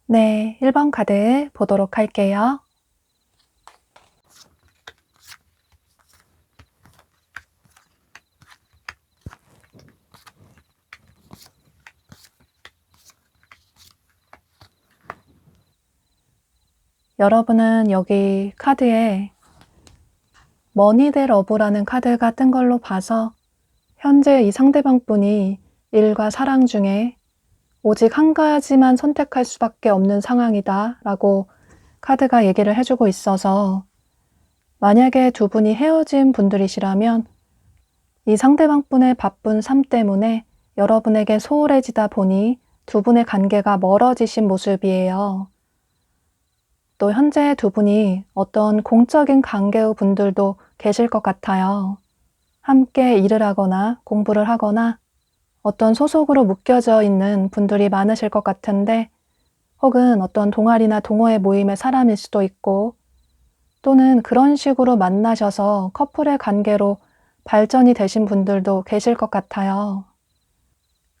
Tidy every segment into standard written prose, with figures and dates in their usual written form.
네, 1번 카드 보도록 할게요. 여러분은 여기 카드에 머니 대 러브라는 카드가 뜬 걸로 봐서 현재 이 상대방 분이 일과 사랑 중에 오직 한 가지만 선택할 수밖에 없는 상황이다 라고 카드가 얘기를 해주고 있어서, 만약에 두 분이 헤어진 분들이시라면 이 상대방 분의 바쁜 삶 때문에 여러분에게 소홀해지다 보니 두 분의 관계가 멀어지신 모습이에요. 또 현재 두 분이 어떤 공적인 관계의 분들도 계실 것 같아요. 함께 일을 하거나 공부를 하거나 어떤 소속으로 묶여져 있는 분들이 많으실 것 같은데, 혹은 어떤 동아리나 동호회 모임의 사람일 수도 있고, 또는 그런 식으로 만나셔서 커플의 관계로 발전이 되신 분들도 계실 것 같아요.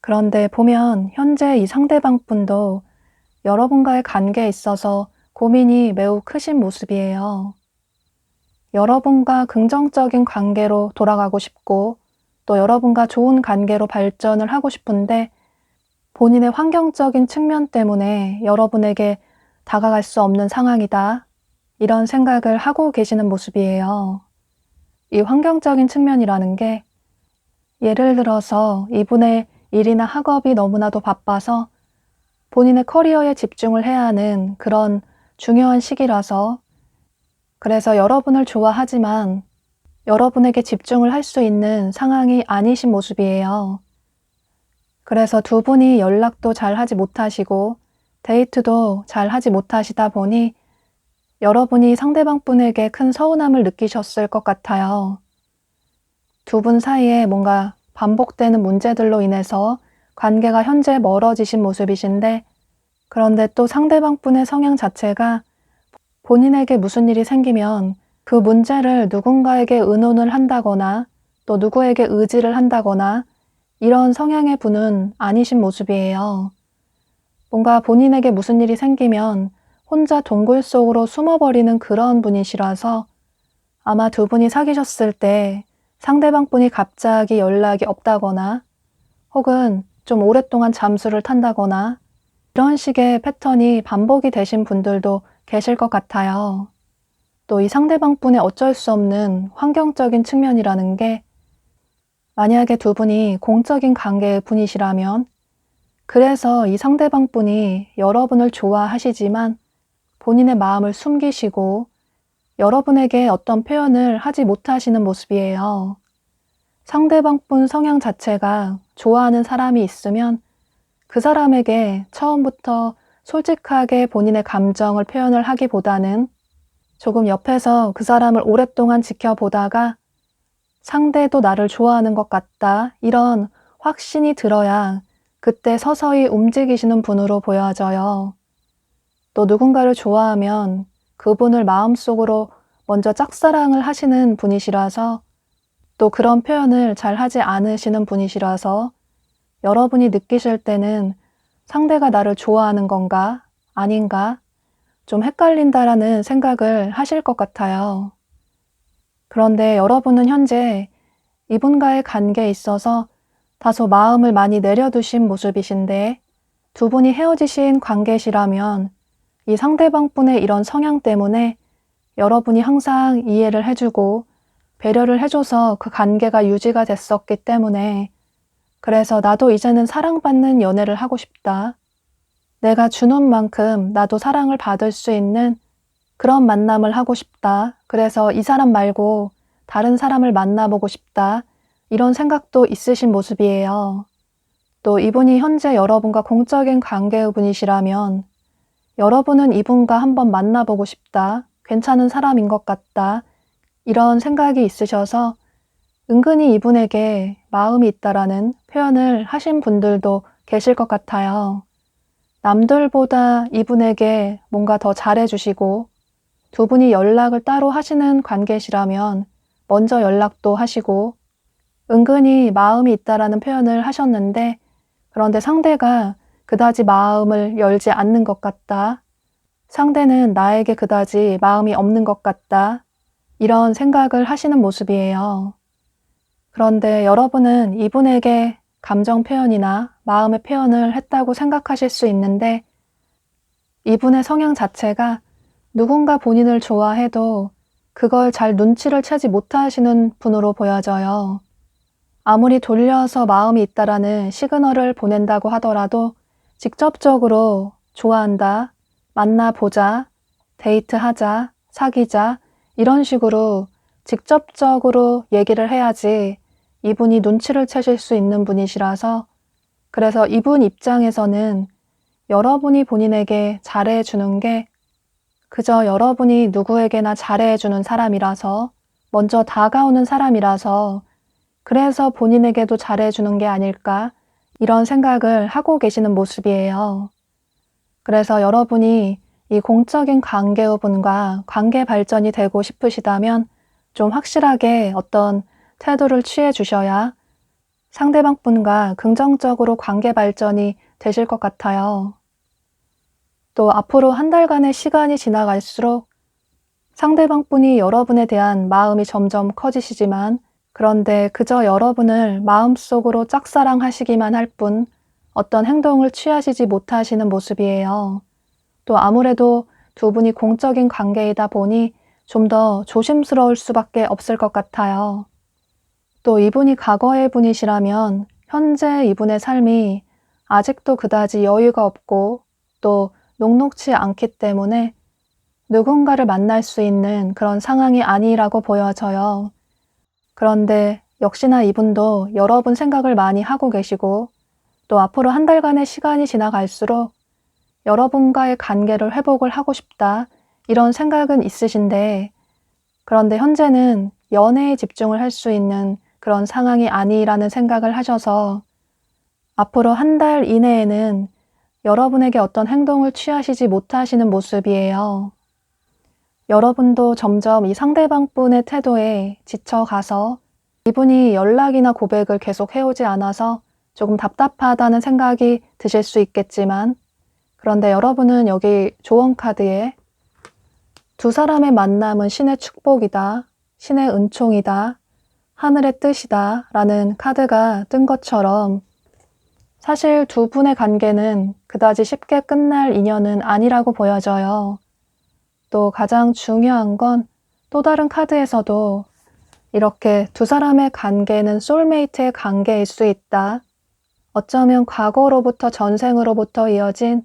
그런데 보면 현재 이 상대방 분도 여러분과의 관계에 있어서 고민이 매우 크신 모습이에요. 여러분과 긍정적인 관계로 돌아가고 싶고, 또 여러분과 좋은 관계로 발전을 하고 싶은데 본인의 환경적인 측면 때문에 여러분에게 다가갈 수 없는 상황이다, 이런 생각을 하고 계시는 모습이에요. 이 환경적인 측면이라는 게, 예를 들어서 이분의 일이나 학업이 너무나도 바빠서 본인의 커리어에 집중을 해야 하는 그런 중요한 시기라서, 그래서 여러분을 좋아하지만 여러분에게 집중을 할 수 있는 상황이 아니신 모습이에요. 그래서 두 분이 연락도 잘 하지 못하시고 데이트도 잘 하지 못하시다 보니 여러분이 상대방 분에게 큰 서운함을 느끼셨을 것 같아요. 두 분 사이에 뭔가 반복되는 문제들로 인해서 관계가 현재 멀어지신 모습이신데, 그런데 또 상대방 분의 성향 자체가 본인에게 무슨 일이 생기면 그 문제를 누군가에게 의논을 한다거나 또 누구에게 의지를 한다거나 이런 성향의 분은 아니신 모습이에요. 뭔가 본인에게 무슨 일이 생기면 혼자 동굴 속으로 숨어버리는 그런 분이시라서 아마 두 분이 사귀셨을 때 상대방 분이 갑자기 연락이 없다거나 혹은 좀 오랫동안 잠수를 탄다거나 이런 식의 패턴이 반복이 되신 분들도 계실 것 같아요. 또 이 상대방 분의 어쩔 수 없는 환경적인 측면이라는 게, 만약에 두 분이 공적인 관계의 분이시라면 그래서 이 상대방 분이 여러분을 좋아하시지만 본인의 마음을 숨기시고 여러분에게 어떤 표현을 하지 못하시는 모습이에요. 상대방 분 성향 자체가 좋아하는 사람이 있으면 그 사람에게 처음부터 솔직하게 본인의 감정을 표현을 하기보다는 조금 옆에서 그 사람을 오랫동안 지켜보다가 상대도 나를 좋아하는 것 같다, 이런 확신이 들어야 그때 서서히 움직이시는 분으로 보여져요. 또 누군가를 좋아하면 그분을 마음속으로 먼저 짝사랑을 하시는 분이시라서, 또 그런 표현을 잘 하지 않으시는 분이시라서 여러분이 느끼실 때는 상대가 나를 좋아하는 건가 아닌가 좀 헷갈린다라는 생각을 하실 것 같아요. 그런데 여러분은 현재 이분과의 관계에 있어서 다소 마음을 많이 내려두신 모습이신데, 두 분이 헤어지신 관계시라면 이 상대방 분의 이런 성향 때문에 여러분이 항상 이해를 해주고 배려를 해줘서 그 관계가 유지가 됐었기 때문에, 그래서 나도 이제는 사랑받는 연애를 하고 싶다, 내가 주는 만큼 나도 사랑을 받을 수 있는 그런 만남을 하고 싶다, 그래서 이 사람 말고 다른 사람을 만나보고 싶다, 이런 생각도 있으신 모습이에요. 또 이분이 현재 여러분과 공적인 관계의 분이시라면 여러분은 이분과 한번 만나보고 싶다, 괜찮은 사람인 것 같다, 이런 생각이 있으셔서 은근히 이분에게 마음이 있다라는 표현을 하신 분들도 계실 것 같아요. 남들보다 이분에게 뭔가 더 잘해주시고, 두 분이 연락을 따로 하시는 관계시라면 먼저 연락도 하시고 은근히 마음이 있다라는 표현을 하셨는데, 그런데 상대가 그다지 마음을 열지 않는 것 같다, 상대는 나에게 그다지 마음이 없는 것 같다, 이런 생각을 하시는 모습이에요. 그런데 여러분은 이분에게 감정 표현이나 마음의 표현을 했다고 생각하실 수 있는데, 이분의 성향 자체가 누군가 본인을 좋아해도 그걸 잘 눈치를 채지 못하시는 분으로 보여져요. 아무리 돌려서 마음이 있다라는 시그널을 보낸다고 하더라도 직접적으로 좋아한다, 만나보자, 데이트하자, 사귀자, 이런 식으로 직접적으로 얘기를 해야지 이분이 눈치를 채실 수 있는 분이시라서, 그래서 이분 입장에서는 여러분이 본인에게 잘해주는 게 그저 여러분이 누구에게나 잘해주는 사람이라서, 먼저 다가오는 사람이라서 그래서 본인에게도 잘해주는 게 아닐까, 이런 생각을 하고 계시는 모습이에요. 그래서 여러분이 이 공적인 관계의 분과 관계 발전이 되고 싶으시다면 좀 확실하게 어떤 태도를 취해 주셔야 상대방 분과 긍정적으로 관계 발전이 되실 것 같아요. 또 앞으로 한 달간의 시간이 지나갈수록 상대방 분이 여러분에 대한 마음이 점점 커지시지만, 그런데 그저 여러분을 마음속으로 짝사랑하시기만 할 뿐 어떤 행동을 취하시지 못하시는 모습이에요. 또 아무래도 두 분이 공적인 관계이다 보니 좀 더 조심스러울 수밖에 없을 것 같아요. 또 이분이 과거의 분이시라면 현재 이분의 삶이 아직도 그다지 여유가 없고 또 녹록치 않기 때문에 누군가를 만날 수 있는 그런 상황이 아니라고 보여져요. 그런데 역시나 이분도 여러분 생각을 많이 하고 계시고 또 앞으로 한 달간의 시간이 지나갈수록 여러분과의 관계를 회복을 하고 싶다 이런 생각은 있으신데 그런데 현재는 연애에 집중을 할 수 있는 그런 상황이 아니라는 생각을 하셔서 앞으로 한 달 이내에는 여러분에게 어떤 행동을 취하시지 못하시는 모습이에요. 여러분도 점점 이 상대방 분의 태도에 지쳐가서 이분이 연락이나 고백을 계속 해오지 않아서 조금 답답하다는 생각이 드실 수 있겠지만 그런데 여러분은 여기 조언 카드에 두 사람의 만남은 신의 축복이다, 신의 은총이다, 하늘의 뜻이다 라는 카드가 뜬 것처럼 사실 두 분의 관계는 그다지 쉽게 끝날 인연은 아니라고 보여져요. 또 가장 중요한 건 또 다른 카드에서도 이렇게 두 사람의 관계는 소울메이트의 관계일 수 있다. 어쩌면 과거로부터 전생으로부터 이어진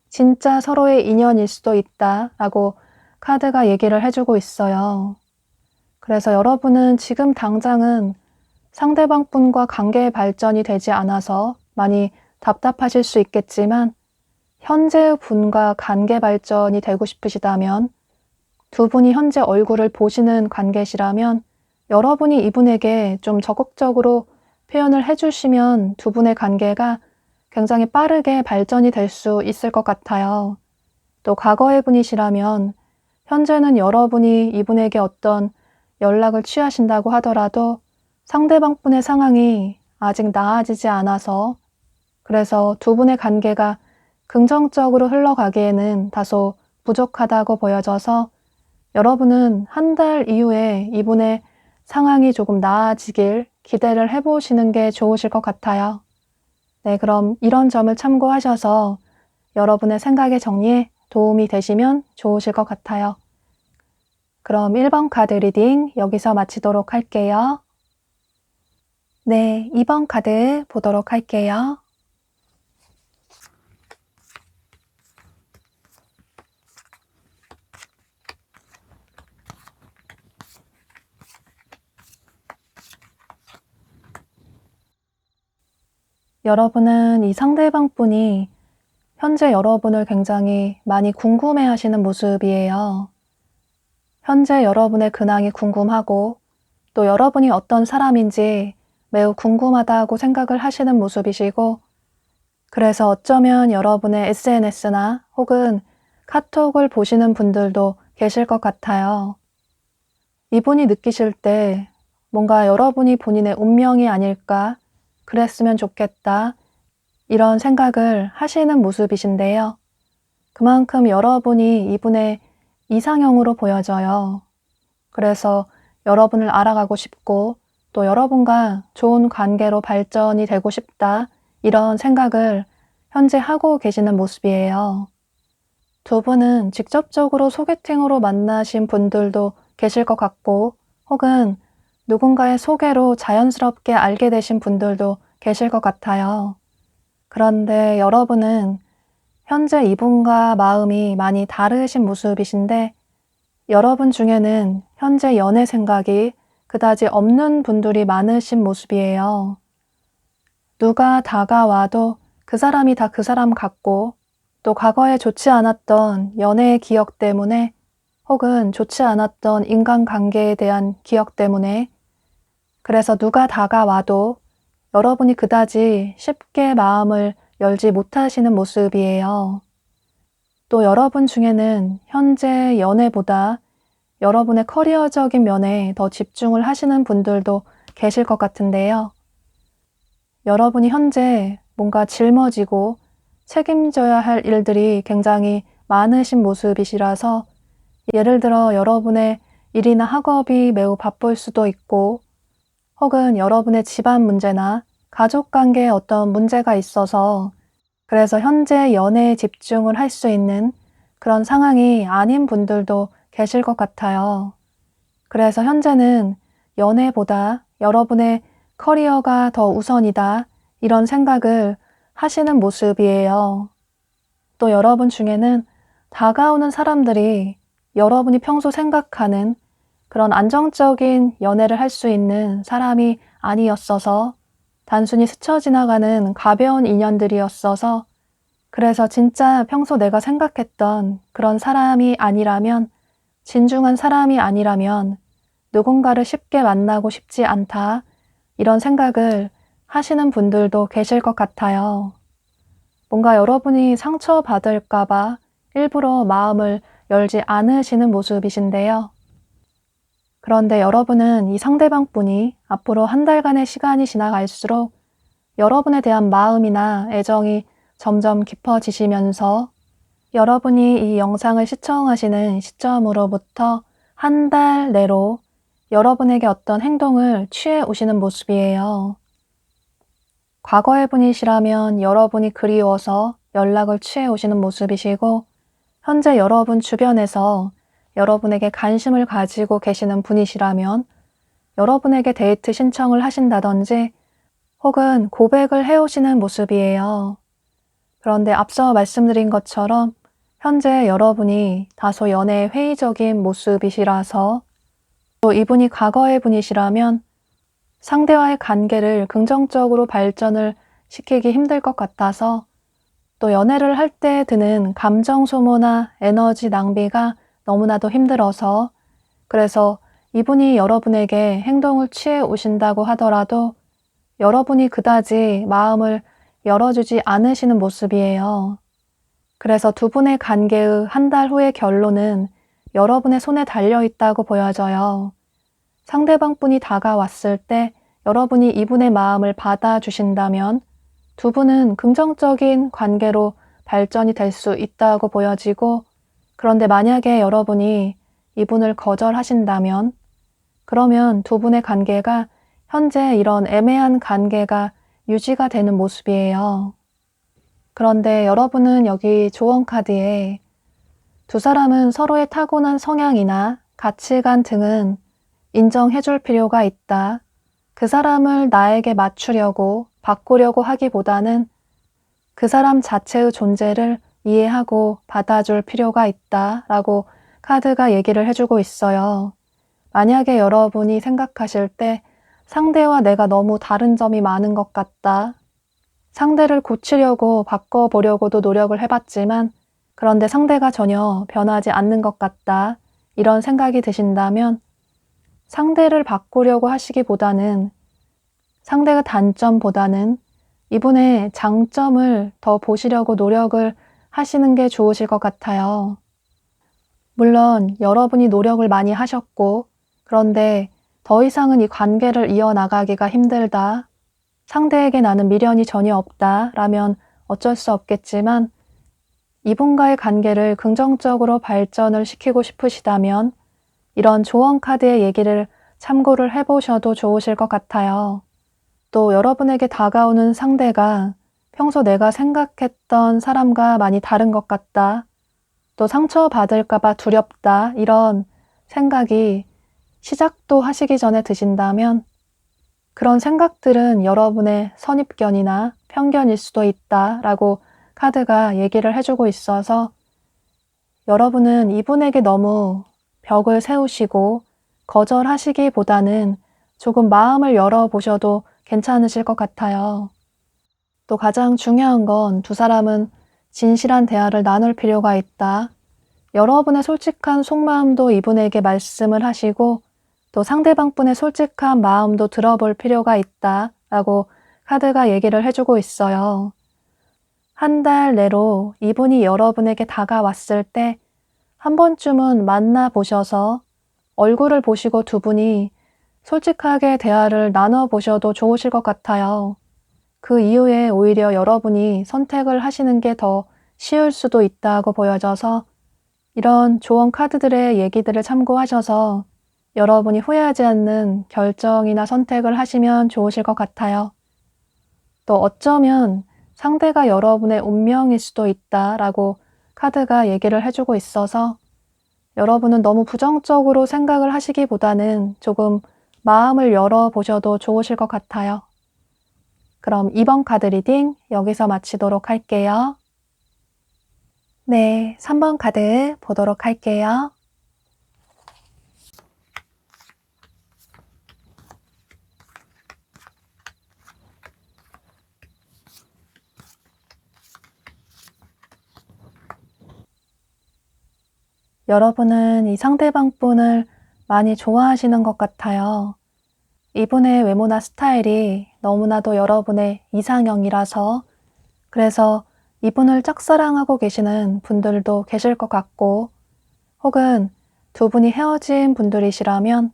진짜 서로의 인연일 수도 있다 라고 카드가 얘기를 해주고 있어요. 그래서 여러분은 지금 당장은 상대방 분과 관계의 발전이 되지 않아서 많이 답답하실 수 있겠지만 현재의 분과 관계 발전이 되고 싶으시다면 두 분이 현재 얼굴을 보시는 관계시라면 여러분이 이분에게 좀 적극적으로 표현을 해주시면 두 분의 관계가 굉장히 빠르게 발전이 될 수 있을 것 같아요. 또 과거의 분이시라면 현재는 여러분이 이분에게 어떤 연락을 취하신다고 하더라도 상대방 분의 상황이 아직 나아지지 않아서 그래서 두 분의 관계가 긍정적으로 흘러가기에는 다소 부족하다고 보여져서 여러분은 한 달 이후에 이분의 상황이 조금 나아지길 기대를 해보시는 게 좋으실 것 같아요. 네, 그럼 이런 점을 참고하셔서 여러분의 생각의 정리에 도움이 되시면 좋으실 것 같아요. 그럼 1번 카드 리딩 여기서 마치도록 할게요. 네, 2번 카드 보도록 할게요. 여러분은 이 상대방 분이 현재 여러분을 굉장히 많이 궁금해 하시는 모습이에요. 현재 여러분의 근황이 궁금하고 또 여러분이 어떤 사람인지 매우 궁금하다고 생각을 하시는 모습이시고 그래서 어쩌면 여러분의 SNS나 혹은 카톡을 보시는 분들도 계실 것 같아요. 이분이 느끼실 때 뭔가 여러분이 본인의 운명이 아닐까, 그랬으면 좋겠다, 이런 생각을 하시는 모습이신데요. 그만큼 여러분이 이분의 이상형으로 보여져요. 그래서 여러분을 알아가고 싶고 또 여러분과 좋은 관계로 발전이 되고 싶다 이런 생각을 현재 하고 계시는 모습이에요. 두 분은 직접적으로 소개팅으로 만나신 분들도 계실 것 같고 혹은 누군가의 소개로 자연스럽게 알게 되신 분들도 계실 것 같아요. 그런데 여러분은 현재 이분과 마음이 많이 다르신 모습이신데 여러분 중에는 현재 연애 생각이 그다지 없는 분들이 많으신 모습이에요. 누가 다가와도 그 사람이 다 그 사람 같고 또 과거에 좋지 않았던 연애의 기억 때문에 혹은 좋지 않았던 인간관계에 대한 기억 때문에 그래서 누가 다가와도 여러분이 그다지 쉽게 마음을 열지 못하시는 모습이에요. 또 여러분 중에는 현재 연애보다 여러분의 커리어적인 면에 더 집중을 하시는 분들도 계실 것 같은데요. 여러분이 현재 뭔가 짊어지고 책임져야 할 일들이 굉장히 많으신 모습이시라서 예를 들어 여러분의 일이나 학업이 매우 바쁠 수도 있고 혹은 여러분의 집안 문제나 가족관계에 어떤 문제가 있어서 그래서 현재 연애에 집중을 할 수 있는 그런 상황이 아닌 분들도 계실 것 같아요. 그래서 현재는 연애보다 여러분의 커리어가 더 우선이다 이런 생각을 하시는 모습이에요. 또 여러분 중에는 다가오는 사람들이 여러분이 평소 생각하는 그런 안정적인 연애를 할 수 있는 사람이 아니었어서 단순히 스쳐 지나가는 가벼운 인연들이었어서 그래서 진짜 평소 내가 생각했던 그런 사람이 아니라면 진중한 사람이 아니라면 누군가를 쉽게 만나고 싶지 않다. 이런 생각을 하시는 분들도 계실 것 같아요. 뭔가 여러분이 상처받을까봐 일부러 마음을 열지 않으시는 모습이신데요. 그런데 여러분은 이 상대방 분이 앞으로 한 달간의 시간이 지나갈수록 여러분에 대한 마음이나 애정이 점점 깊어지시면서 여러분이 이 영상을 시청하시는 시점으로부터 한 달 내로 여러분에게 어떤 행동을 취해 오시는 모습이에요. 과거의 분이시라면 여러분이 그리워서 연락을 취해 오시는 모습이시고 현재 여러분 주변에서 여러분에게 관심을 가지고 계시는 분이시라면 여러분에게 데이트 신청을 하신다든지 혹은 고백을 해오시는 모습이에요. 그런데 앞서 말씀드린 것처럼 현재 여러분이 다소 연애에 회의적인 모습이시라서 또 이분이 과거의 분이시라면 상대와의 관계를 긍정적으로 발전을 시키기 힘들 것 같아서 또 연애를 할 때 드는 감정 소모나 에너지 낭비가 너무나도 힘들어서 그래서 이분이 여러분에게 행동을 취해 오신다고 하더라도 여러분이 그다지 마음을 열어주지 않으시는 모습이에요. 그래서 두 분의 관계의 한 달 후의 결론은 여러분의 손에 달려 있다고 보여져요. 상대방 분이 다가왔을 때 여러분이 이분의 마음을 받아주신다면 두 분은 긍정적인 관계로 발전이 될 수 있다고 보여지고 그런데 만약에 여러분이 이분을 거절하신다면 그러면 두 분의 관계가 현재 이런 애매한 관계가 유지가 되는 모습이에요. 그런데 여러분은 여기 조언 카드에 두 사람은 서로의 타고난 성향이나 가치관 등은 인정해 줄 필요가 있다. 그 사람을 나에게 맞추려고 바꾸려고 하기보다는 그 사람 자체의 존재를 이해하고 받아줄 필요가 있다 라고 카드가 얘기를 해주고 있어요. 만약에 여러분이 생각하실 때 상대와 내가 너무 다른 점이 많은 것 같다. 상대를 고치려고 바꿔보려고도 노력을 해봤지만 그런데 상대가 전혀 변하지 않는 것 같다. 이런 생각이 드신다면 상대를 바꾸려고 하시기보다는 상대의 단점보다는 이분의 장점을 더 보시려고 노력을 하시는 게 좋으실 것 같아요. 물론 여러분이 노력을 많이 하셨고 그런데 더 이상은 이 관계를 이어나가기가 힘들다. 상대에게 나는 미련이 전혀 없다 라면 어쩔 수 없겠지만 이분과의 관계를 긍정적으로 발전을 시키고 싶으시다면 이런 조언 카드의 얘기를 참고를 해보셔도 좋으실 것 같아요. 또 여러분에게 다가오는 상대가 평소 내가 생각했던 사람과 많이 다른 것 같다. 또 상처받을까봐 두렵다. 이런 생각이 시작도 하시기 전에 드신다면 그런 생각들은 여러분의 선입견이나 편견일 수도 있다라고 카드가 얘기를 해주고 있어서 여러분은 이분에게 너무 벽을 세우시고 거절하시기보다는 조금 마음을 열어보셔도 괜찮으실 것 같아요. 또 가장 중요한 건 두 사람은 진실한 대화를 나눌 필요가 있다. 여러분의 솔직한 속마음도 이분에게 말씀을 하시고 또 상대방 분의 솔직한 마음도 들어볼 필요가 있다 라고 카드가 얘기를 해주고 있어요. 한 달 내로 이분이 여러분에게 다가왔을 때 한 번쯤은 만나보셔서 얼굴을 보시고 두 분이 솔직하게 대화를 나눠보셔도 좋으실 것 같아요. 그 이후에 오히려 여러분이 선택을 하시는 게 더 쉬울 수도 있다고 보여져서 이런 조언 카드들의 얘기들을 참고하셔서 여러분이 후회하지 않는 결정이나 선택을 하시면 좋으실 것 같아요. 또 어쩌면 상대가 여러분의 운명일 수도 있다라고 카드가 얘기를 해주고 있어서 여러분은 너무 부정적으로 생각을 하시기보다는 조금 마음을 열어보셔도 좋으실 것 같아요. 그럼 이번 카드 리딩 여기서 마치도록 할게요. 네, 3번 카드 보도록 할게요. 여러분은 이 상대방 분을 많이 좋아하시는 것 같아요. 이분의 외모나 스타일이 너무나도 여러분의 이상형이라서 그래서 이분을 짝사랑하고 계시는 분들도 계실 것 같고 혹은 두 분이 헤어진 분들이시라면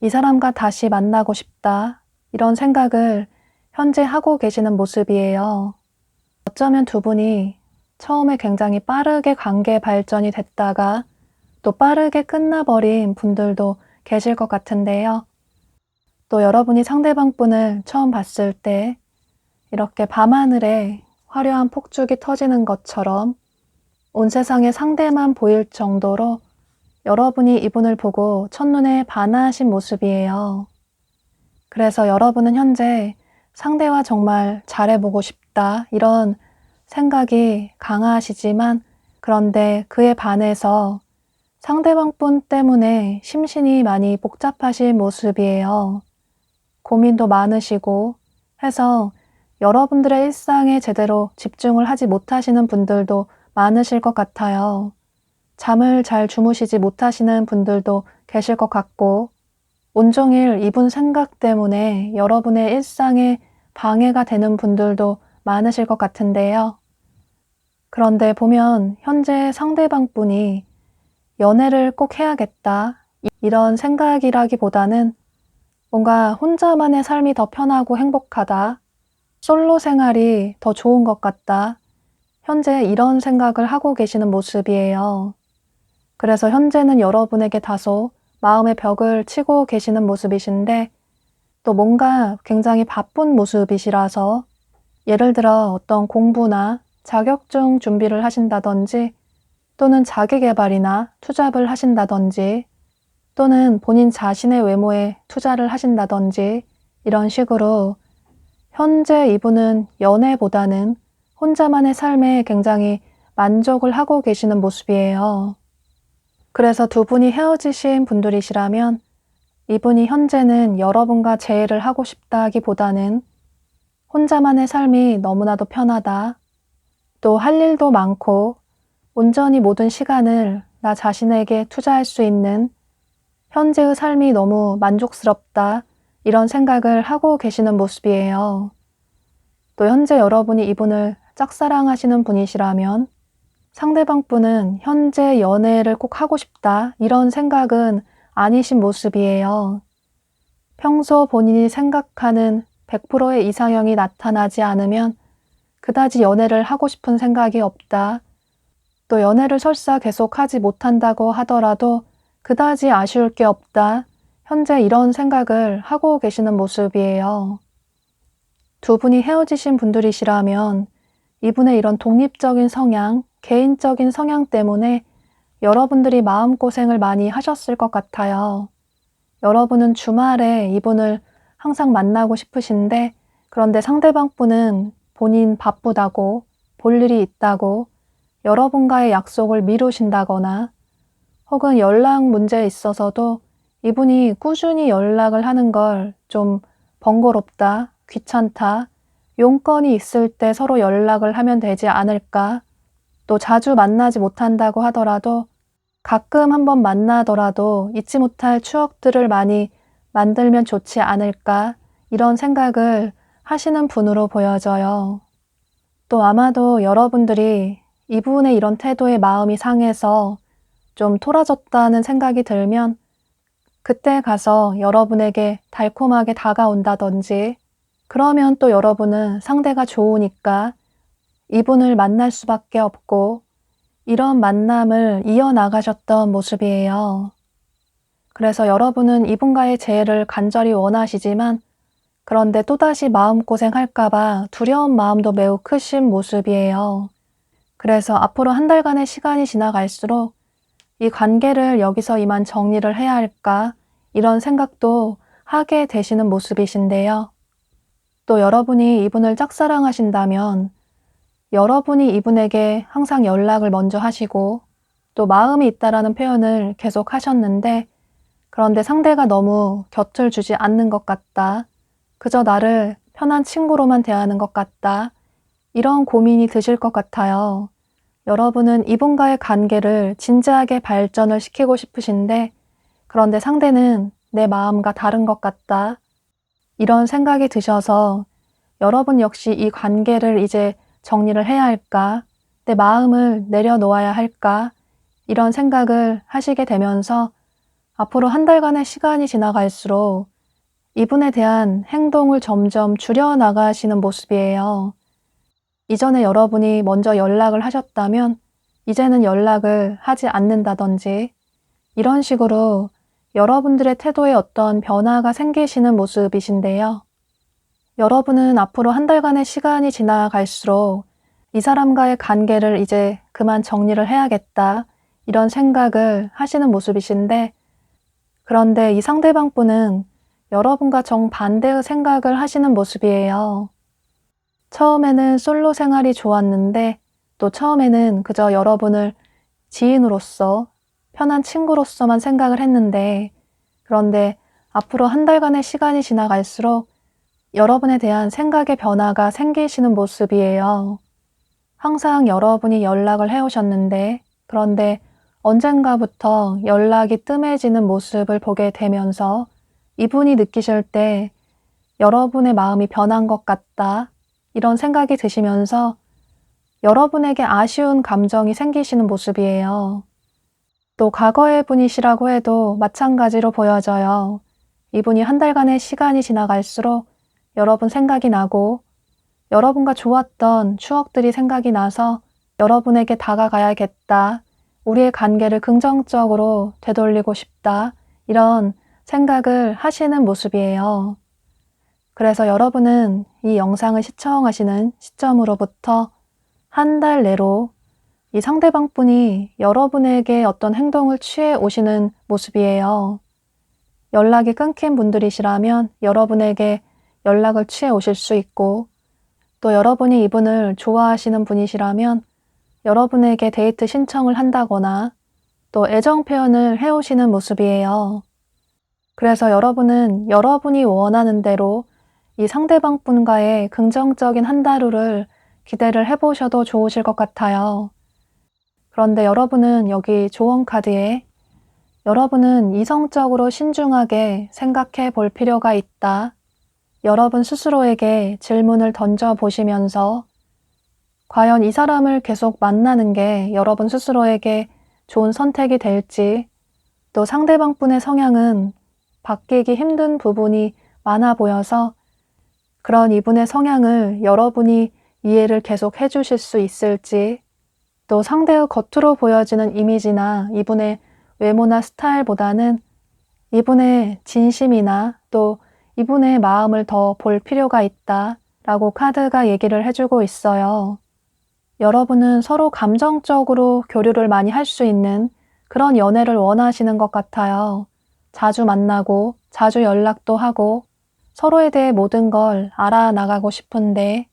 이 사람과 다시 만나고 싶다 이런 생각을 현재 하고 계시는 모습이에요. 어쩌면 두 분이 처음에 굉장히 빠르게 관계 발전이 됐다가 또 빠르게 끝나버린 분들도 계실 것 같은데요. 또 여러분이 상대방 분을 처음 봤을 때 이렇게 밤하늘에 화려한 폭죽이 터지는 것처럼 온 세상에 상대만 보일 정도로 여러분이 이분을 보고 첫눈에 반하신 모습이에요. 그래서 여러분은 현재 상대와 정말 잘해보고 싶다 이런 생각이 강하시지만 그런데 그에 반해서 상대방 분 때문에 심신이 많이 복잡하신 모습이에요. 고민도 많으시고 해서 여러분들의 일상에 제대로 집중을 하지 못하시는 분들도 많으실 것 같아요. 잠을 잘 주무시지 못하시는 분들도 계실 것 같고 온종일 이분 생각 때문에 여러분의 일상에 방해가 되는 분들도 많으실 것 같은데요. 그런데 보면 현재 상대방 분이 연애를 꼭 해야겠다 이런 생각이라기보다는 뭔가 혼자만의 삶이 더 편하고 행복하다. 솔로 생활이 더 좋은 것 같다. 현재 이런 생각을 하고 계시는 모습이에요. 그래서 현재는 여러분에게 다소 마음의 벽을 치고 계시는 모습이신데 또 뭔가 굉장히 바쁜 모습이시라서 예를 들어 어떤 공부나 자격증 준비를 하신다든지 또는 자기계발이나 투잡을 하신다든지 또는 본인 자신의 외모에 투자를 하신다든지 이런 식으로 현재 이분은 연애보다는 혼자만의 삶에 굉장히 만족을 하고 계시는 모습이에요. 그래서 두 분이 헤어지신 분들이시라면 이분이 현재는 여러분과 재회를 하고 싶다기보다는 혼자만의 삶이 너무나도 편하다. 또 할 일도 많고 온전히 모든 시간을 나 자신에게 투자할 수 있는 현재의 삶이 너무 만족스럽다. 이런 생각을 하고 계시는 모습이에요. 또 현재 여러분이 이분을 짝사랑하시는 분이시라면 상대방 분은 현재 연애를 꼭 하고 싶다. 이런 생각은 아니신 모습이에요. 평소 본인이 생각하는 100%의 이상형이 나타나지 않으면 그다지 연애를 하고 싶은 생각이 없다. 또 연애를 설사 계속 하지 못한다고 하더라도 그다지 아쉬울 게 없다. 현재 이런 생각을 하고 계시는 모습이에요. 두 분이 헤어지신 분들이시라면 이분의 이런 독립적인 성향, 개인적인 성향 때문에 여러분들이 마음고생을 많이 하셨을 것 같아요. 여러분은 주말에 이분을 항상 만나고 싶으신데 그런데 상대방 분은 본인 바쁘다고 볼 일이 있다고 여러분과의 약속을 미루신다거나 혹은 연락 문제에 있어서도 이분이 꾸준히 연락을 하는 걸 좀 번거롭다, 귀찮다, 용건이 있을 때 서로 연락을 하면 되지 않을까, 또 자주 만나지 못한다고 하더라도 가끔 한번 만나더라도 잊지 못할 추억들을 많이 만들면 좋지 않을까, 이런 생각을 하시는 분으로 보여져요. 또 아마도 여러분들이 이분의 이런 태도에 마음이 상해서 좀 토라졌다는 생각이 들면 그때 가서 여러분에게 달콤하게 다가온다든지 그러면 또 여러분은 상대가 좋으니까 이분을 만날 수밖에 없고 이런 만남을 이어나가셨던 모습이에요. 그래서 여러분은 이분과의 재회를 간절히 원하시지만 그런데 또다시 마음고생할까봐 두려운 마음도 매우 크신 모습이에요. 그래서 앞으로 한 달간의 시간이 지나갈수록 이 관계를 여기서 이만 정리를 해야 할까 이런 생각도 하게 되시는 모습이신데요. 또 여러분이 이분을 짝사랑하신다면 여러분이 이분에게 항상 연락을 먼저 하시고 또 마음이 있다라는 표현을 계속 하셨는데 그런데 상대가 너무 곁을 주지 않는 것 같다. 그저 나를 편한 친구로만 대하는 것 같다. 이런 고민이 드실 것 같아요. 여러분은 이분과의 관계를 진지하게 발전을 시키고 싶으신데, 그런데 상대는 내 마음과 다른 것 같다. 이런 생각이 드셔서 여러분 역시 이 관계를 이제 정리를 해야 할까? 내 마음을 내려놓아야 할까? 이런 생각을 하시게 되면서 앞으로 한 달간의 시간이 지나갈수록 이분에 대한 행동을 점점 줄여나가시는 모습이에요. 이전에 여러분이 먼저 연락을 하셨다면 이제는 연락을 하지 않는다든지 이런 식으로 여러분들의 태도에 어떤 변화가 생기시는 모습이신데요. 여러분은 앞으로 한 달간의 시간이 지나갈수록 이 사람과의 관계를 이제 그만 정리를 해야겠다 이런 생각을 하시는 모습이신데, 그런데 이 상대방 분은 여러분과 정반대의 생각을 하시는 모습이에요. 처음에는 솔로 생활이 좋았는데 또 처음에는 그저 여러분을 지인으로서 편한 친구로서만 생각을 했는데, 그런데 앞으로 한 달간의 시간이 지나갈수록 여러분에 대한 생각의 변화가 생기시는 모습이에요. 항상 여러분이 연락을 해오셨는데, 그런데 언젠가부터 연락이 뜸해지는 모습을 보게 되면서 이분이 느끼실 때 여러분의 마음이 변한 것 같다, 이런 생각이 드시면서 여러분에게 아쉬운 감정이 생기시는 모습이에요. 또 과거의 분이시라고 해도 마찬가지로 보여져요. 이분이 한 달간의 시간이 지나갈수록 여러분 생각이 나고 여러분과 좋았던 추억들이 생각이 나서 여러분에게 다가가야겠다, 우리의 관계를 긍정적으로 되돌리고 싶다, 이런 생각을 하시는 모습이에요. 그래서 여러분은 이 영상을 시청하시는 시점으로부터 한 달 내로 이 상대방 분이 여러분에게 어떤 행동을 취해 오시는 모습이에요. 연락이 끊긴 분들이시라면 여러분에게 연락을 취해 오실 수 있고, 또 여러분이 이분을 좋아하시는 분이시라면 여러분에게 데이트 신청을 한다거나 또 애정 표현을 해오시는 모습이에요. 그래서 여러분은 여러분이 원하는 대로 이 상대방 분과의 긍정적인 한 달후를 기대를 해보셔도 좋으실 것 같아요. 그런데 여러분은 여기 조언 카드에 여러분은 이성적으로 신중하게 생각해 볼 필요가 있다. 여러분 스스로에게 질문을 던져 보시면서 과연 이 사람을 계속 만나는 게 여러분 스스로에게 좋은 선택이 될지, 또 상대방 분의 성향은 바뀌기 힘든 부분이 많아 보여서 그런 이분의 성향을 여러분이 이해를 계속 해주실 수 있을지, 또 상대의 겉으로 보여지는 이미지나 이분의 외모나 스타일보다는 이분의 진심이나 또 이분의 마음을 더 볼 필요가 있다 라고 카드가 얘기를 해주고 있어요. 여러분은 서로 감정적으로 교류를 많이 할 수 있는 그런 연애를 원하시는 것 같아요. 자주 만나고 자주 연락도 하고 서로에 대해 모든 걸 알아나가고 싶은데,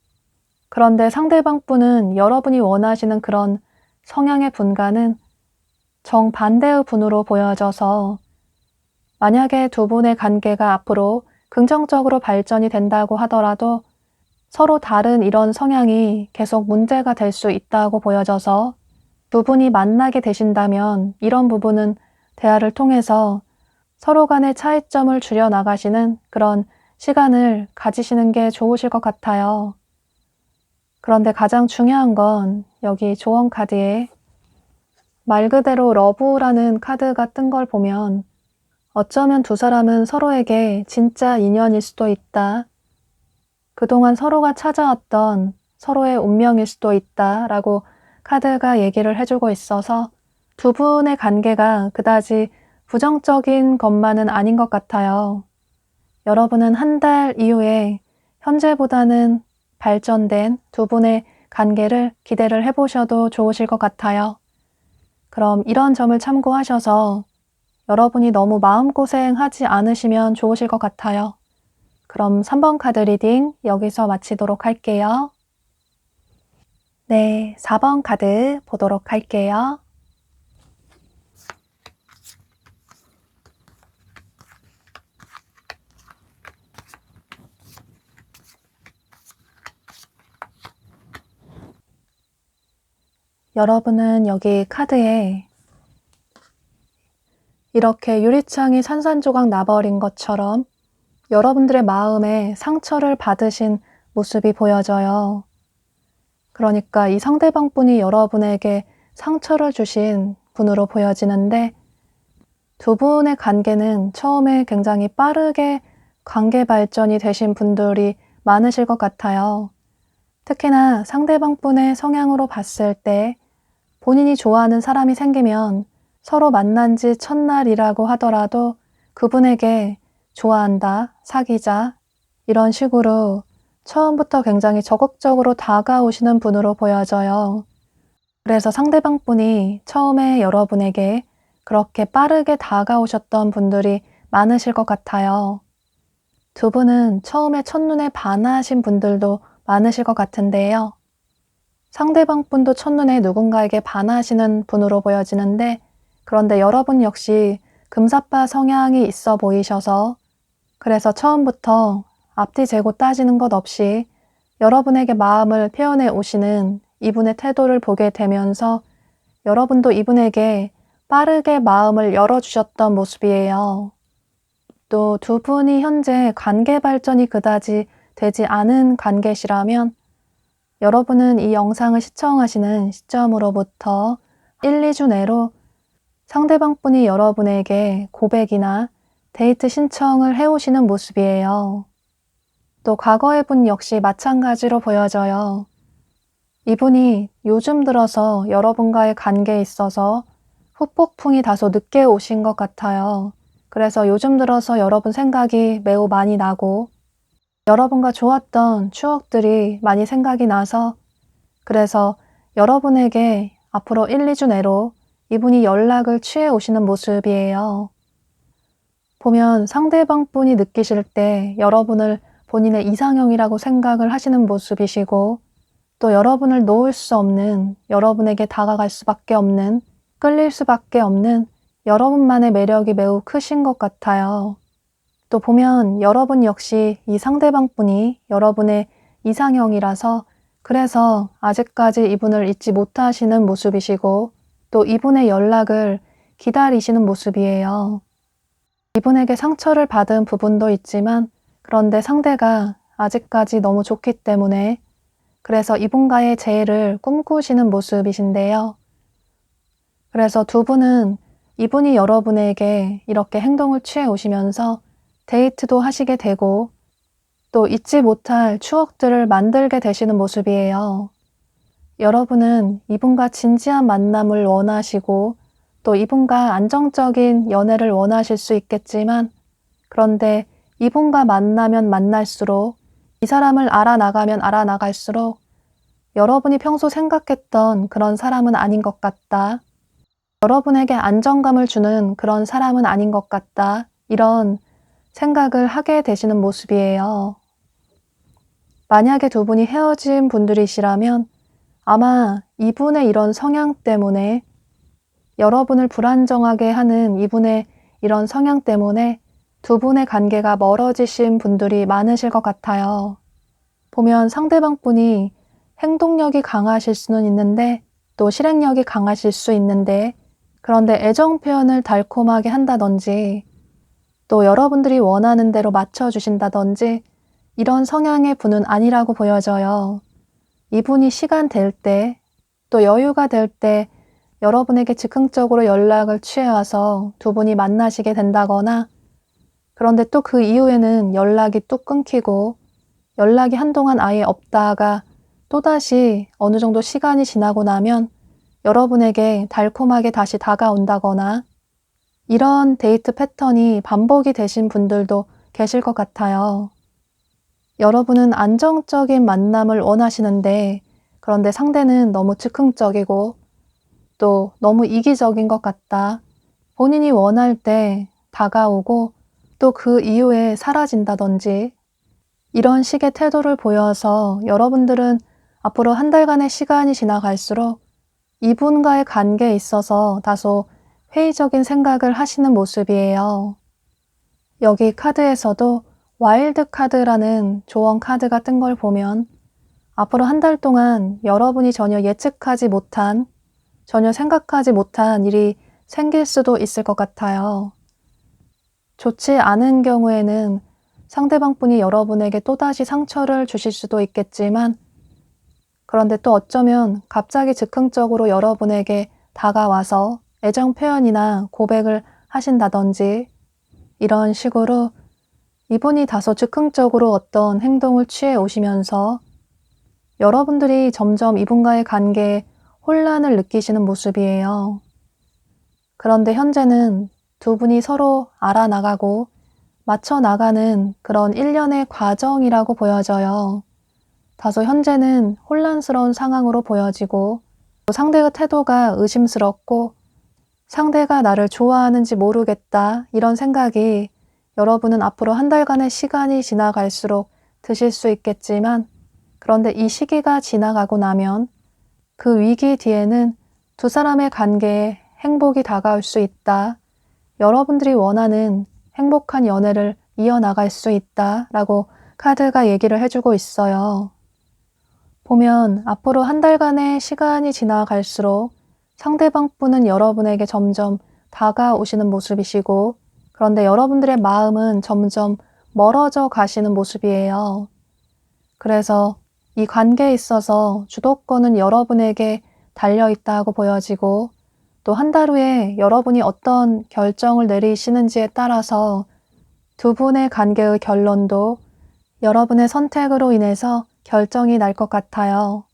그런데 상대방 분은 여러분이 원하시는 그런 성향의 분과는 정반대의 분으로 보여져서 만약에 두 분의 관계가 앞으로 긍정적으로 발전이 된다고 하더라도 서로 다른 이런 성향이 계속 문제가 될 수 있다고 보여져서 두 분이 만나게 되신다면 이런 부분은 대화를 통해서 서로 간의 차이점을 줄여나가시는 그런 시간을 가지시는 게 좋으실 것 같아요. 그런데 가장 중요한 건 여기 조언 카드에 말 그대로 러브라는 카드가 뜬 걸 보면 어쩌면 두 사람은 서로에게 진짜 인연일 수도 있다. 그동안 서로가 찾아왔던 서로의 운명일 수도 있다 라고 카드가 얘기를 해주고 있어서 두 분의 관계가 그다지 부정적인 것만은 아닌 것 같아요. 여러분은 한 달 이후에 현재보다는 발전된 두 분의 관계를 기대를 해보셔도 좋으실 것 같아요. 그럼 이런 점을 참고하셔서 여러분이 너무 마음고생하지 않으시면 좋으실 것 같아요. 그럼 3번 카드 리딩 여기서 마치도록 할게요. 네, 4번 카드 보도록 할게요. 여러분은 여기 카드에 이렇게 유리창이 산산조각 나버린 것처럼 여러분들의 마음에 상처를 받으신 모습이 보여져요. 그러니까 이 상대방 분이 여러분에게 상처를 주신 분으로 보여지는데 두 분의 관계는 처음에 굉장히 빠르게 관계 발전이 되신 분들이 많으실 것 같아요. 특히나 상대방 분의 성향으로 봤을 때 본인이 좋아하는 사람이 생기면 서로 만난 지 첫날이라고 하더라도 그분에게 좋아한다, 사귀자 이런 식으로 처음부터 굉장히 적극적으로 다가오시는 분으로 보여져요. 그래서 상대방 분이 처음에 여러분에게 그렇게 빠르게 다가오셨던 분들이 많으실 것 같아요. 두 분은 처음에 첫눈에 반하신 분들도 많으실 것 같은데요. 상대방 분도 첫눈에 누군가에게 반하시는 분으로 보여지는데 그런데 여러분 역시 금사빠 성향이 있어 보이셔서 그래서 처음부터 앞뒤 재고 따지는 것 없이 여러분에게 마음을 표현해 오시는 이분의 태도를 보게 되면서 여러분도 이분에게 빠르게 마음을 열어주셨던 모습이에요. 또 두 분이 현재 관계 발전이 그다지 되지 않은 관계시라면 여러분은 이 영상을 시청하시는 시점으로부터 1, 2주 내로 상대방 분이 여러분에게 고백이나 데이트 신청을 해오시는 모습이에요. 또 과거의 분 역시 마찬가지로 보여져요. 이분이 요즘 들어서 여러분과의 관계에 있어서 후폭풍이 다소 늦게 오신 것 같아요. 그래서 요즘 들어서 여러분 생각이 매우 많이 나고 여러분과 좋았던 추억들이 많이 생각이 나서 그래서 여러분에게 앞으로 1, 2주 내로 이분이 연락을 취해 오시는 모습이에요. 보면 상대방 분이 느끼실 때 여러분을 본인의 이상형이라고 생각을 하시는 모습이시고 또 여러분을 놓을 수 없는, 여러분에게 다가갈 수밖에 없는, 끌릴 수밖에 없는 여러분만의 매력이 매우 크신 것 같아요. 또 보면 여러분 역시 이 상대방 분이 여러분의 이상형이라서 그래서 아직까지 이분을 잊지 못하시는 모습이시고 또 이분의 연락을 기다리시는 모습이에요. 이분에게 상처를 받은 부분도 있지만 그런데 상대가 아직까지 너무 좋기 때문에 그래서 이분과의 재회를 꿈꾸시는 모습이신데요. 그래서 두 분은 이분이 여러분에게 이렇게 행동을 취해 오시면서 데이트도 하시게 되고 또 잊지 못할 추억들을 만들게 되시는 모습이에요. 여러분은 이분과 진지한 만남을 원하시고 또 이분과 안정적인 연애를 원하실 수 있겠지만 그런데 이분과 만나면 만날수록 이 사람을 알아나가면 알아나갈수록 여러분이 평소 생각했던 그런 사람은 아닌 것 같다. 여러분에게 안정감을 주는 그런 사람은 아닌 것 같다. 이런 생각을 하게 되시는 모습이에요. 만약에 두 분이 헤어진 분들이시라면 아마 이분의 이런 성향 때문에 여러분을 불안정하게 하는 이분의 이런 성향 때문에 두 분의 관계가 멀어지신 분들이 많으실 것 같아요. 보면 상대방 분이 행동력이 강하실 수는 있는데 또 실행력이 강하실 수 있는데 그런데 애정 표현을 달콤하게 한다든지 또 여러분들이 원하는 대로 맞춰주신다든지 이런 성향의 분은 아니라고 보여져요. 이분이 시간 될 때 또 여유가 될 때 여러분에게 즉흥적으로 연락을 취해와서 두 분이 만나시게 된다거나 그런데 또 그 이후에는 연락이 뚝 끊기고 연락이 한동안 아예 없다가 또다시 어느 정도 시간이 지나고 나면 여러분에게 달콤하게 다시 다가온다거나 이런 데이트 패턴이 반복이 되신 분들도 계실 것 같아요. 여러분은 안정적인 만남을 원하시는데 그런데 상대는 너무 즉흥적이고 또 너무 이기적인 것 같다. 본인이 원할 때 다가오고 또 그 이후에 사라진다든지 이런 식의 태도를 보여서 여러분들은 앞으로 한 달간의 시간이 지나갈수록 이분과의 관계에 있어서 다소 회의적인 생각을 하시는 모습이에요. 여기 카드에서도 와일드 카드라는 조언 카드가 뜬 걸 보면 앞으로 한 달 동안 여러분이 전혀 예측하지 못한 전혀 생각하지 못한 일이 생길 수도 있을 것 같아요. 좋지 않은 경우에는 상대방 분이 여러분에게 또다시 상처를 주실 수도 있겠지만, 그런데 또 어쩌면 갑자기 즉흥적으로 여러분에게 다가와서 애정 표현이나 고백을 하신다든지 이런 식으로 이분이 다소 즉흥적으로 어떤 행동을 취해 오시면서 여러분들이 점점 이분과의 관계에 혼란을 느끼시는 모습이에요. 그런데 현재는 두 분이 서로 알아나가고 맞춰 나가는 그런 일련의 과정이라고 보여져요. 다소 현재는 혼란스러운 상황으로 보여지고 상대의 태도가 의심스럽고 상대가 나를 좋아하는지 모르겠다 이런 생각이 여러분은 앞으로 한 달간의 시간이 지나갈수록 드실 수 있겠지만, 그런데 이 시기가 지나가고 나면 그 위기 뒤에는 두 사람의 관계에 행복이 다가올 수 있다. 여러분들이 원하는 행복한 연애를 이어나갈 수 있다 라고 카드가 얘기를 해주고 있어요. 보면 앞으로 한 달간의 시간이 지나갈수록 상대방 분은 여러분에게 점점 다가오시는 모습이시고, 그런데 여러분들의 마음은 점점 멀어져 가시는 모습이에요. 그래서 이 관계에 있어서 주도권은 여러분에게 달려있다고 보여지고, 또 한 달 후에 여러분이 어떤 결정을 내리시는지에 따라서 두 분의 관계의 결론도 여러분의 선택으로 인해서 결정이 날 것 같아요.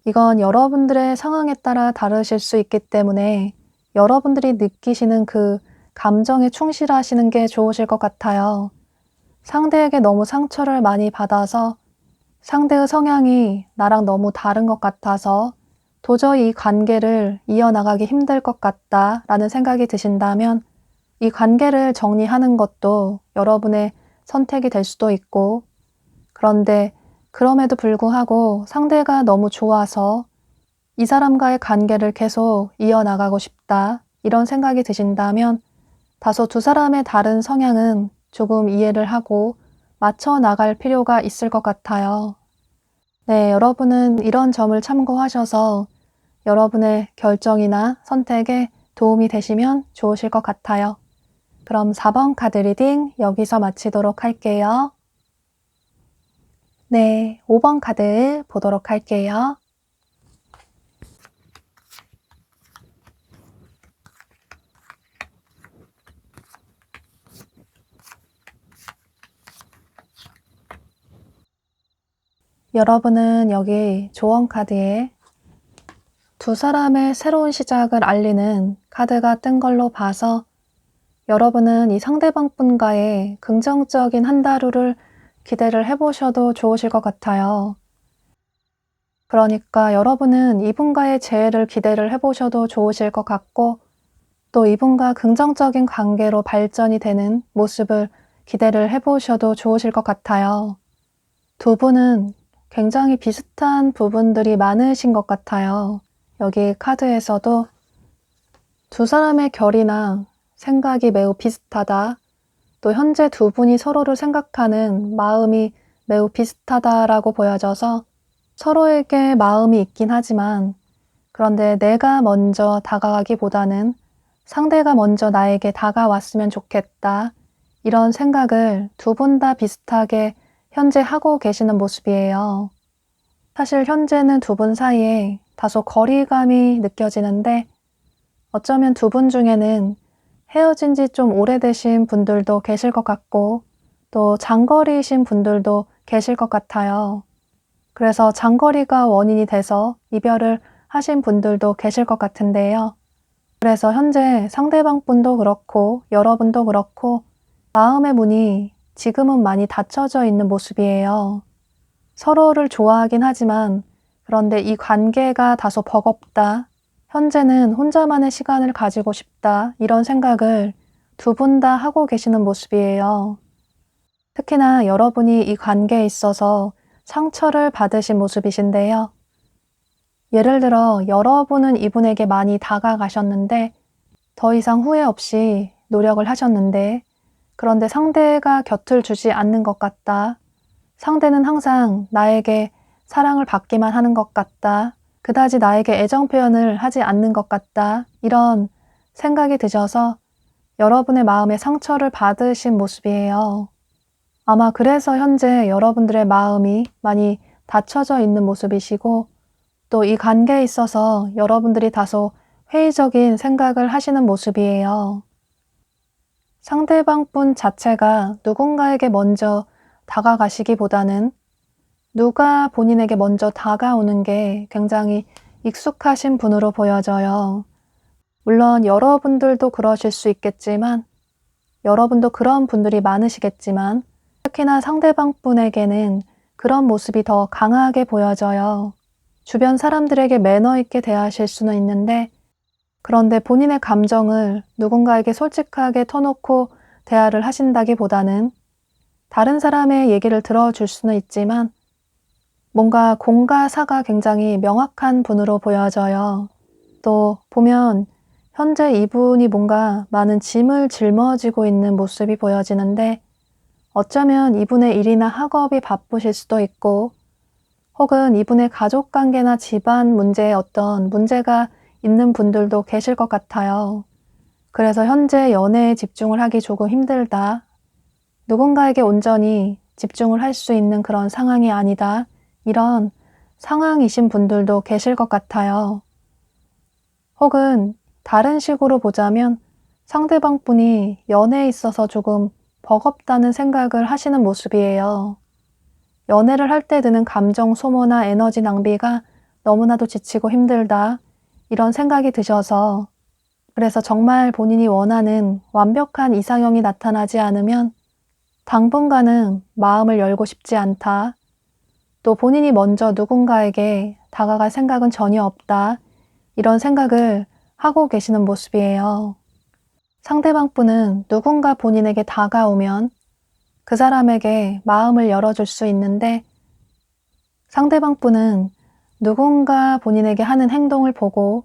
이건 여러분들의 상황에 따라 다르실 수 있기 때문에 여러분들이 느끼시는 그 감정에 충실하시는 게 좋으실 것 같아요. 상대에게 너무 상처를 많이 받아서 상대의 성향이 나랑 너무 다른 것 같아서 도저히 이 관계를 이어나가기 힘들 것 같다라는 생각이 드신다면 이 관계를 정리하는 것도 여러분의 선택이 될 수도 있고, 그런데 그럼에도 불구하고 상대가 너무 좋아서 이 사람과의 관계를 계속 이어나가고 싶다 이런 생각이 드신다면 다소 두 사람의 다른 성향은 조금 이해를 하고 맞춰 나갈 필요가 있을 것 같아요. 네, 여러분은 이런 점을 참고하셔서 여러분의 결정이나 선택에 도움이 되시면 좋으실 것 같아요. 그럼 4번 카드 리딩 여기서 마치도록 할게요. 네, 5번 카드 보도록 할게요. 여러분은 여기 조언 카드에 두 사람의 새로운 시작을 알리는 카드가 뜬 걸로 봐서 여러분은 이 상대방 분과의 긍정적인 한 달 후를 기대를 해보셔도 좋으실 것 같아요. 그러니까 여러분은 이분과의 재회를 기대를 해보셔도 좋으실 것 같고, 또 이분과 긍정적인 관계로 발전이 되는 모습을 기대를 해보셔도 좋으실 것 같아요. 두 분은 굉장히 비슷한 부분들이 많으신 것 같아요. 여기 카드에서도 두 사람의 결이나 생각이 매우 비슷하다, 또 현재 두 분이 서로를 생각하는 마음이 매우 비슷하다라고 보여져서 서로에게 마음이 있긴 하지만, 그런데 내가 먼저 다가가기보다는 상대가 먼저 나에게 다가왔으면 좋겠다 이런 생각을 두 분 다 비슷하게 현재 하고 계시는 모습이에요. 사실 현재는 두 분 사이에 다소 거리감이 느껴지는데, 어쩌면 두 분 중에는 헤어진 지 좀 오래되신 분들도 계실 것 같고, 또 장거리이신 분들도 계실 것 같아요. 그래서 장거리가 원인이 돼서 이별을 하신 분들도 계실 것 같은데요. 그래서 현재 상대방 분도 그렇고 여러분도 그렇고 마음의 문이 지금은 많이 닫혀져 있는 모습이에요. 서로를 좋아하긴 하지만, 그런데 이 관계가 다소 버겁다, 현재는 혼자만의 시간을 가지고 싶다 이런 생각을 두 분 다 하고 계시는 모습이에요. 특히나 여러분이 이 관계에 있어서 상처를 받으신 모습이신데요. 예를 들어 여러분은 이분에게 많이 다가가셨는데 더 이상 후회 없이 노력을 하셨는데, 그런데 상대가 곁을 주지 않는 것 같다, 상대는 항상 나에게 사랑을 받기만 하는 것 같다, 그다지 나에게 애정 표현을 하지 않는 것 같다. 이런 생각이 드셔서 여러분의 마음에 상처를 받으신 모습이에요. 아마 그래서 현재 여러분들의 마음이 많이 닫혀져 있는 모습이시고 또 이 관계에 있어서 여러분들이 다소 회의적인 생각을 하시는 모습이에요. 상대방 분 자체가 누군가에게 먼저 다가가시기보다는 누가 본인에게 먼저 다가오는 게 굉장히 익숙하신 분으로 보여져요. 물론 여러분들도 그러실 수 있겠지만 여러분도 그런 분들이 많으시겠지만 특히나 상대방 분에게는 그런 모습이 더 강하게 보여져요. 주변 사람들에게 매너 있게 대하실 수는 있는데 그런데 본인의 감정을 누군가에게 솔직하게 터놓고 대화를 하신다기보다는 다른 사람의 얘기를 들어줄 수는 있지만 뭔가 공과 사가 굉장히 명확한 분으로 보여져요. 또 보면 현재 이분이 뭔가 많은 짐을 짊어지고 있는 모습이 보여지는데 어쩌면 이분의 일이나 학업이 바쁘실 수도 있고 혹은 이분의 가족관계나 집안 문제에 어떤 문제가 있는 분들도 계실 것 같아요. 그래서 현재 연애에 집중을 하기 조금 힘들다. 누군가에게 온전히 집중을 할 수 있는 그런 상황이 아니다. 이런 상황이신 분들도 계실 것 같아요. 혹은 다른 식으로 보자면 상대방 분이 연애에 있어서 조금 버겁다는 생각을 하시는 모습이에요. 연애를 할 때 드는 감정 소모나 에너지 낭비가 너무나도 지치고 힘들다. 이런 생각이 드셔서 그래서 정말 본인이 원하는 완벽한 이상형이 나타나지 않으면 당분간은 마음을 열고 싶지 않다. 또 본인이 먼저 누군가에게 다가갈 생각은 전혀 없다. 이런 생각을 하고 계시는 모습이에요. 상대방 분은 누군가 본인에게 다가오면 그 사람에게 마음을 열어줄 수 있는데 상대방 분은 누군가 본인에게 하는 행동을 보고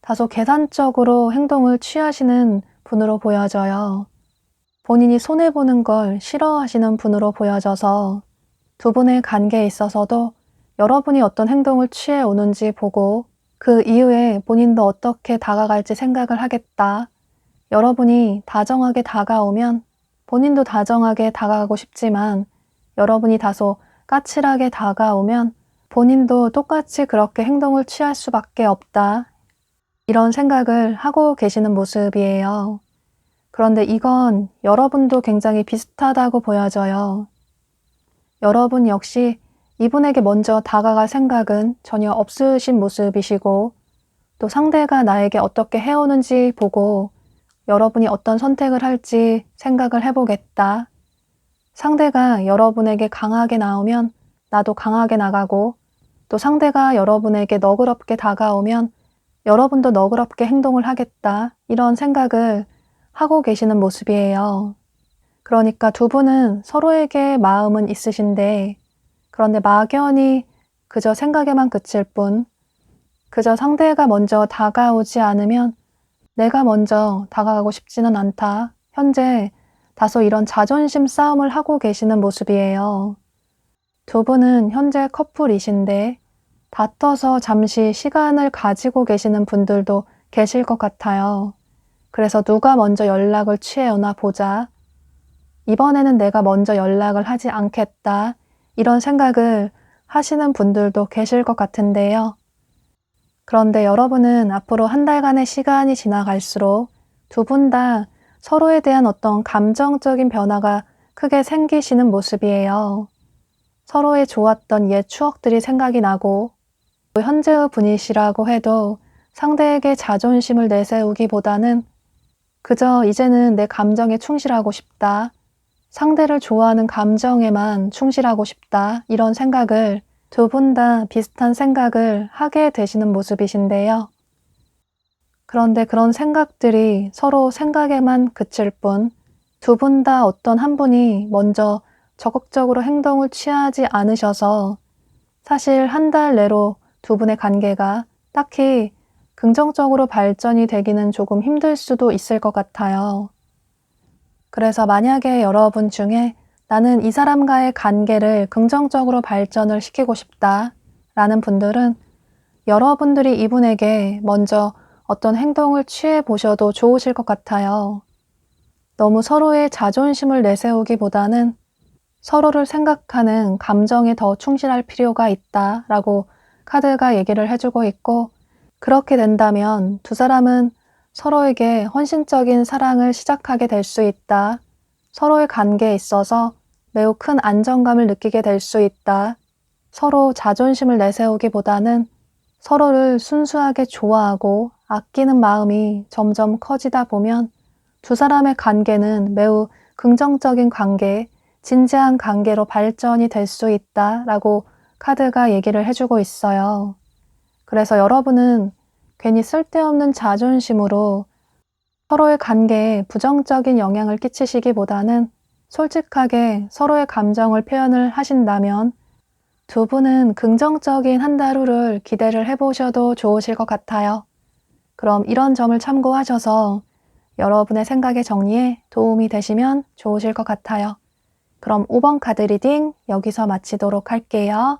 다소 계산적으로 행동을 취하시는 분으로 보여져요. 본인이 손해보는 걸 싫어하시는 분으로 보여져서 두 분의 관계에 있어서도 여러분이 어떤 행동을 취해 오는지 보고 그 이후에 본인도 어떻게 다가갈지 생각을 하겠다. 여러분이 다정하게 다가오면 본인도 다정하게 다가가고 싶지만 여러분이 다소 까칠하게 다가오면 본인도 똑같이 그렇게 행동을 취할 수밖에 없다. 이런 생각을 하고 계시는 모습이에요. 그런데 이건 여러분도 굉장히 비슷하다고 보여져요. 여러분 역시 이분에게 먼저 다가갈 생각은 전혀 없으신 모습이시고 또 상대가 나에게 어떻게 해오는지 보고 여러분이 어떤 선택을 할지 생각을 해보겠다. 상대가 여러분에게 강하게 나오면 나도 강하게 나가고 또 상대가 여러분에게 너그럽게 다가오면 여러분도 너그럽게 행동을 하겠다. 이런 생각을 하고 계시는 모습이에요. 그러니까 두 분은 서로에게 마음은 있으신데 그런데 막연히 그저 생각에만 그칠 뿐 그저 상대가 먼저 다가오지 않으면 내가 먼저 다가가고 싶지는 않다. 현재 다소 이런 자존심 싸움을 하고 계시는 모습이에요. 두 분은 현재 커플이신데 다퉈서 잠시 시간을 가지고 계시는 분들도 계실 것 같아요. 그래서 누가 먼저 연락을 취해오나 보자. 이번에는 내가 먼저 연락을 하지 않겠다. 이런 생각을 하시는 분들도 계실 것 같은데요. 그런데 여러분은 앞으로 한 달간의 시간이 지나갈수록 두 분 다 서로에 대한 어떤 감정적인 변화가 크게 생기시는 모습이에요. 서로의 좋았던 옛 추억들이 생각이 나고 현재의 분이시라고 해도 상대에게 자존심을 내세우기보다는 그저 이제는 내 감정에 충실하고 싶다. 상대를 좋아하는 감정에만 충실하고 싶다. 이런 생각을 두 분 다 비슷한 생각을 하게 되시는 모습이신데요. 그런데 그런 생각들이 서로 생각에만 그칠 뿐 두 분 다 어떤 한 분이 먼저 적극적으로 행동을 취하지 않으셔서 사실 한 달 내로 두 분의 관계가 딱히 긍정적으로 발전이 되기는 조금 힘들 수도 있을 것 같아요. 그래서 만약에 여러분 중에 나는 이 사람과의 관계를 긍정적으로 발전을 시키고 싶다 라는 분들은 여러분들이 이분에게 먼저 어떤 행동을 취해 보셔도 좋으실 것 같아요. 너무 서로의 자존심을 내세우기보다는 서로를 생각하는 감정에 더 충실할 필요가 있다라고 카드가 얘기를 해주고 있고, 그렇게 된다면 두 사람은 서로에게 헌신적인 사랑을 시작하게 될 수 있다. 서로의 관계에 있어서 매우 큰 안정감을 느끼게 될 수 있다. 서로 자존심을 내세우기보다는 서로를 순수하게 좋아하고 아끼는 마음이 점점 커지다 보면 두 사람의 관계는 매우 긍정적인 관계, 진지한 관계로 발전이 될 수 있다라고 카드가 얘기를 해주고 있어요. 그래서 여러분은 괜히 쓸데없는 자존심으로 서로의 관계에 부정적인 영향을 끼치시기보다는 솔직하게 서로의 감정을 표현을 하신다면 두 분은 긍정적인 한 달 후를 기대를 해보셔도 좋으실 것 같아요. 그럼 이런 점을 참고하셔서 여러분의 생각의 정리에 도움이 되시면 좋으실 것 같아요. 그럼 5번 카드 리딩 여기서 마치도록 할게요.